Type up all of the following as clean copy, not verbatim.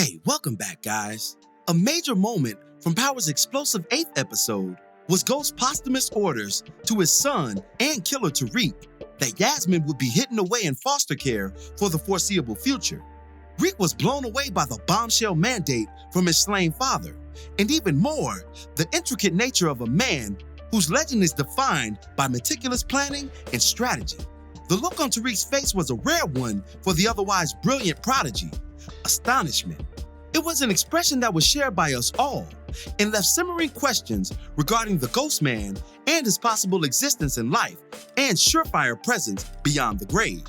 Hey, welcome back, guys. A major moment from Power's explosive 8th episode was Ghost's posthumous orders to his son and killer Tariq that Yasmin would be hidden away in foster care for the foreseeable future. Reek was blown away by the bombshell mandate from his slain father, and even more, the intricate nature of a man whose legend is defined by meticulous planning and strategy. The look on Tariq's face was a rare one for the otherwise brilliant prodigy: astonishment. It was an expression that was shared by us all and left simmering questions regarding the ghost man and his possible existence in life and surefire presence beyond the grave.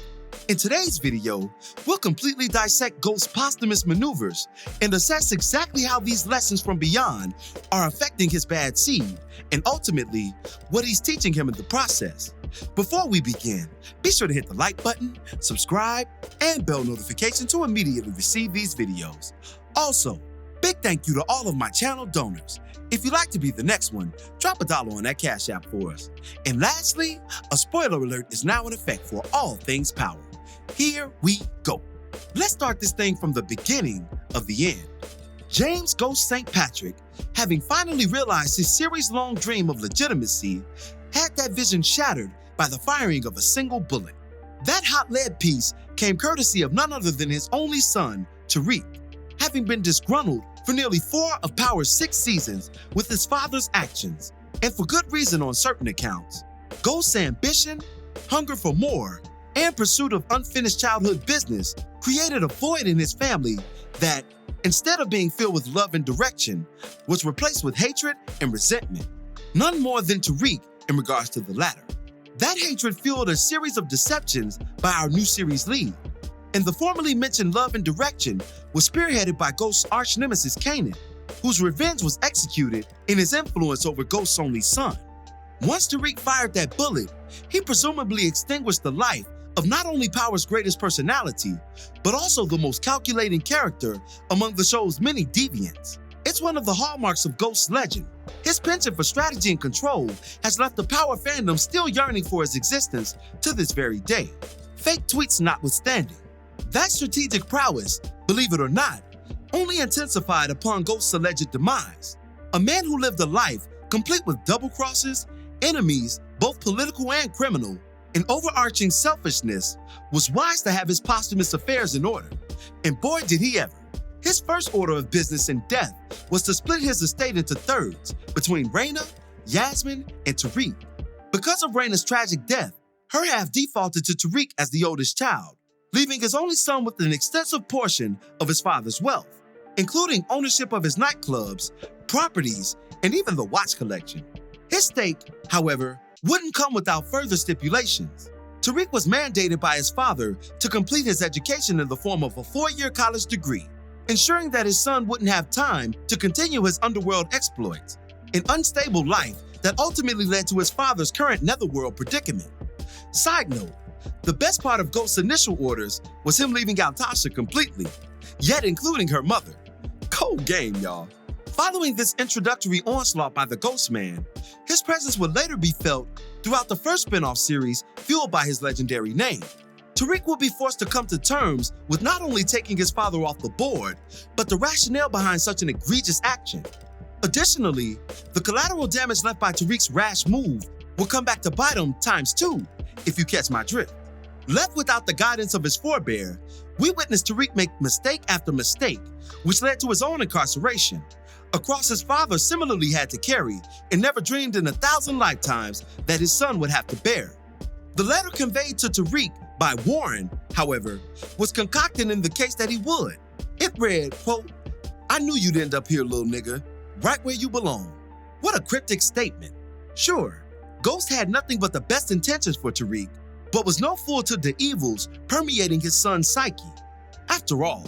In today's video, we'll completely dissect Ghost's posthumous maneuvers and assess exactly how these lessons from beyond are affecting his bad seed and ultimately what he's teaching him in the process. Before we begin, be sure to hit the like button, subscribe, and bell notification to immediately receive these videos. Also, big thank you to all of my channel donors. If you'd like to be the next one, drop $1 on that Cash App for us. And lastly, a spoiler alert is now in effect for all things Power. Here we go. Let's start this thing from the beginning of the end. James Ghost St. Patrick, having finally realized his series-long dream of legitimacy, had that vision shattered by the firing of a single bullet. That hot lead piece came courtesy of none other than his only son, Tariq. Having been disgruntled for nearly 4 of Power's 6 seasons with his father's actions, and for good reason on certain accounts, Ghost's ambition, hunger for more, and pursuit of unfinished childhood business created a void in his family that, instead of being filled with love and direction, was replaced with hatred and resentment. None more than Tariq in regards to the latter. That hatred fueled a series of deceptions by our new series lead, and the formerly mentioned love and direction was spearheaded by Ghost's arch nemesis Kanan, whose revenge was executed in his influence over Ghost's only son. Once Tariq fired that bullet, he presumably extinguished the life of not only Power's greatest personality, but also the most calculating character among the show's many deviants. It's one of the hallmarks of Ghost's legend. His penchant for strategy and control has left the Power fandom still yearning for his existence to this very day, fake tweets notwithstanding. That strategic prowess, believe it or not, only intensified upon Ghost's alleged demise. A man who lived a life complete with double crosses, enemies, both political and criminal, and overarching selfishness, was wise to have his posthumous affairs in order. And boy, did he ever. His first order of business in death was to split his estate into thirds between Raina, Yasmin, and Tariq. Because of Raina's tragic death, her half defaulted to Tariq as the oldest child, leaving his only son with an extensive portion of his father's wealth, including ownership of his nightclubs, properties, and even the watch collection. His stake, however, wouldn't come without further stipulations. Tariq was mandated by his father to complete his education in the form of a 4-year college degree, ensuring that his son wouldn't have time to continue his underworld exploits, an unstable life that ultimately led to his father's current netherworld predicament. Side note, the best part of Ghost's initial orders was him leaving out Tasha completely, yet including her mother. Cold game, y'all. Following this introductory onslaught by the Ghost Man, his presence would later be felt throughout the first spin-off series fueled by his legendary name. Tariq would be forced to come to terms with not only taking his father off the board, but the rationale behind such an egregious action. Additionally, the collateral damage left by Tariq's rash move will come back to bite him ×2, if you catch my drift. Left without the guidance of his forebear, we witnessed Tariq make mistake after mistake, which led to his own incarceration, a cross his father similarly had to carry and never dreamed in 1,000 lifetimes that his son would have to bear. The letter conveyed to Tariq by Warren, however, was concocted in the case that he would. It read, quote, "I knew you'd end up here, little nigga, right where you belong." What a cryptic statement. Sure, Ghost had nothing but the best intentions for Tariq, but was no fool to the evils permeating his son's psyche. After all,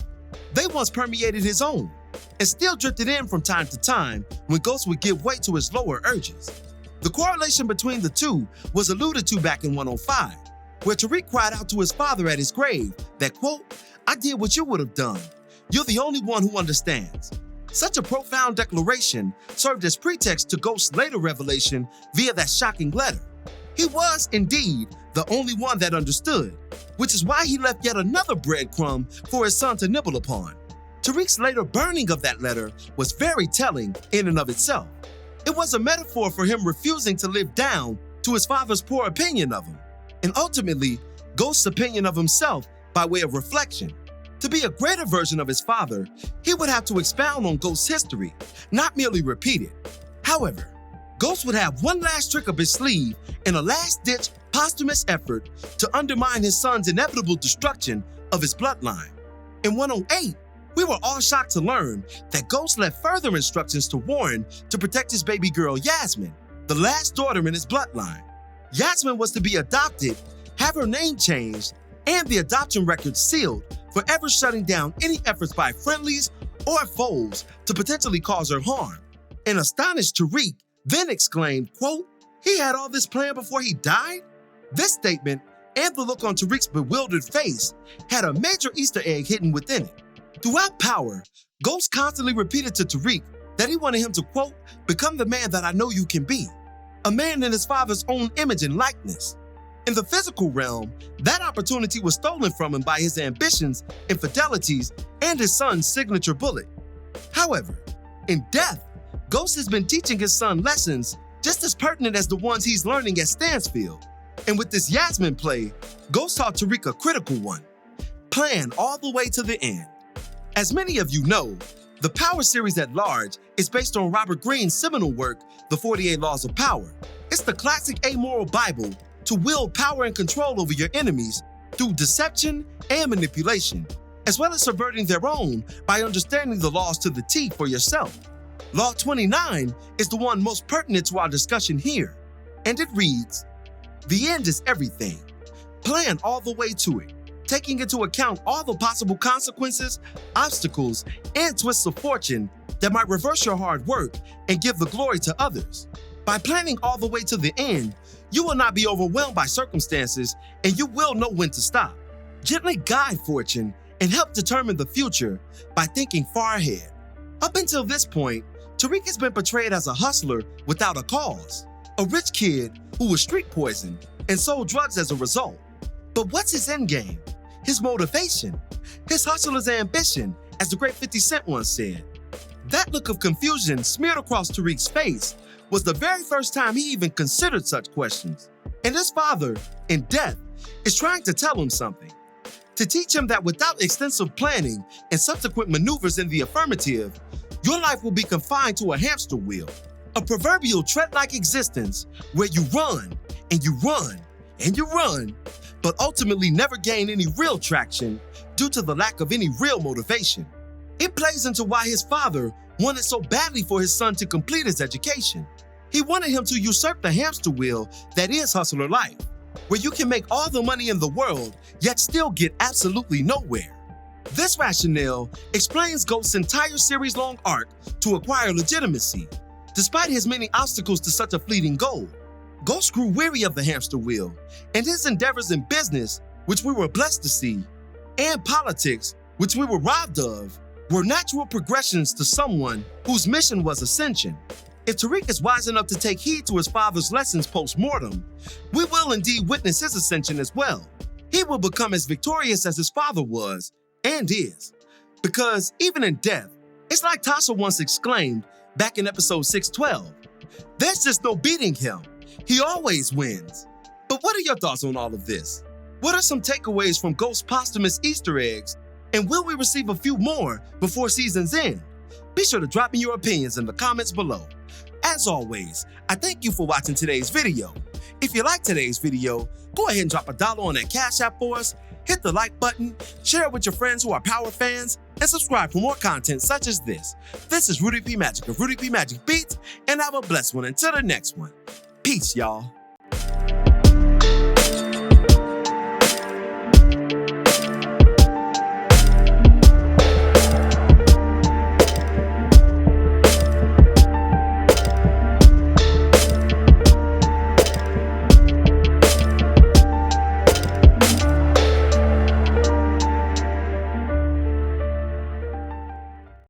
they once permeated his own, and still drifted in from time to time when Ghost would give way to his lower urges. The correlation between the two was alluded to back in 105, where Tariq cried out to his father at his grave that, quote, "I did what you would have done. You're the only one who understands." Such a profound declaration served as pretext to Ghost's later revelation via that shocking letter. He was, indeed, the only one that understood, which is why he left yet another breadcrumb for his son to nibble upon. Tariq's later burning of that letter was very telling in and of itself. It was a metaphor for him refusing to live down to his father's poor opinion of him, and ultimately Ghost's opinion of himself by way of reflection. To be a greater version of his father, he would have to expound on Ghost's history, not merely repeat it. However, Ghost would have one last trick up his sleeve in a last-ditch posthumous effort to undermine his son's inevitable destruction of his bloodline. In 108, we were all shocked to learn that Ghost left further instructions to Warren to protect his baby girl Yasmin, the last daughter in his bloodline. Yasmin was to be adopted, have her name changed, and the adoption record sealed, forever shutting down any efforts by friendlies or foes to potentially cause her harm. An astonished Tariq then exclaimed, quote, "He had all this planned before he died?" This statement and the look on Tariq's bewildered face had a major Easter egg hidden within it. Throughout Power, Ghost constantly repeated to Tariq that he wanted him to, quote, "become the man that I know you can be," a man in his father's own image and likeness. In the physical realm, that opportunity was stolen from him by his ambitions, infidelities, and his son's signature bullet. However, in death, Ghost has been teaching his son lessons just as pertinent as the ones he's learning at Stansfield. And with this Yasmin play, Ghost taught Tariq a critical one: plan all the way to the end. As many of you know, the Power series at large is based on Robert Greene's seminal work, The 48 Laws of Power. It's the classic amoral Bible to wield power and control over your enemies through deception and manipulation, as well as subverting their own by understanding the laws to the T for yourself. Law 29 is the one most pertinent to our discussion here, and it reads, "The end is everything. Plan all the way to it, taking into account all the possible consequences, obstacles, and twists of fortune that might reverse your hard work and give the glory to others. By planning all the way to the end, you will not be overwhelmed by circumstances and you will know when to stop. Gently guide fortune and help determine the future by thinking far ahead." Up until this point, Tariq has been portrayed as a hustler without a cause, a rich kid who was street poisoned and sold drugs as a result. But what's his endgame? His motivation? His hustler's ambition, as the great 50 Cent once said. That look of confusion smeared across Tariq's face was the very first time he even considered such questions. And his father, in death, is trying to tell him something. To teach him that without extensive planning and subsequent maneuvers in the affirmative, your life will be confined to a hamster wheel, a proverbial tread-like existence where you run and you run and you run, but ultimately never gain any real traction due to the lack of any real motivation. It plays into why his father wanted so badly for his son to complete his education. He wanted him to usurp the hamster wheel that is hustler life, where you can make all the money in the world yet still get absolutely nowhere. This rationale explains Ghost's entire series-long arc to acquire legitimacy. Despite his many obstacles to such a fleeting goal, Ghost grew weary of the hamster wheel, and his endeavors in business, which we were blessed to see, and politics, which we were robbed of, were natural progressions to someone whose mission was ascension. If Tariq is wise enough to take heed to his father's lessons post-mortem, we will indeed witness his ascension as well. He will become as victorious as his father was, and is. Because even in death, it's like Tasha once exclaimed back in episode 612, "There's just no beating him. He always wins." But what are your thoughts on all of this? What are some takeaways from Ghost's posthumous Easter eggs? And will we receive a few more before season's end? Be sure to drop me your opinions in the comments below. As always, I thank you for watching today's video. If you liked today's video, go ahead and drop $1 on that Cash App for us, hit the like button, share it with your friends who are Power fans, and subscribe for more content such as this. This is Rudy P. Magic of Rudy P. Magic Beats, and have a blessed one until the next one. Peace, y'all.